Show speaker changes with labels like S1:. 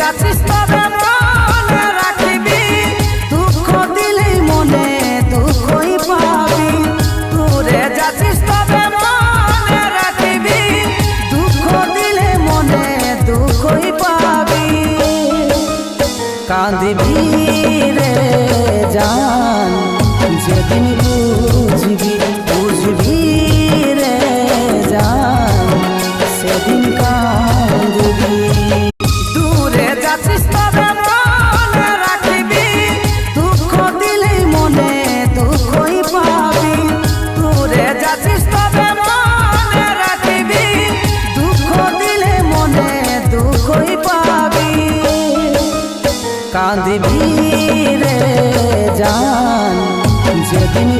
S1: যাচ্ছিস তবে মনে রাখিবি, দুঃখ দিলে মনে দুঃখই পাবি। দূরে যাচ্ছিস তবে মনে রাখিবি, দুঃখ দিলে মনে দুঃখই পাবি। কাঁদিবি রে জান যেদিন বুঝবি, বুঝবি রে জান সেদিন কাঁদিবি। দূরে যাচ্ছিস তবে মনে রাখিবি, দুঃখ দিলে মনে দুঃখই পাবি। দূরে যাচ্ছিস তবে মনে রাখিবি, দুঃখ দিলে মনে দুঃখই পাবি। কাঁদিবি রে জান যেদিন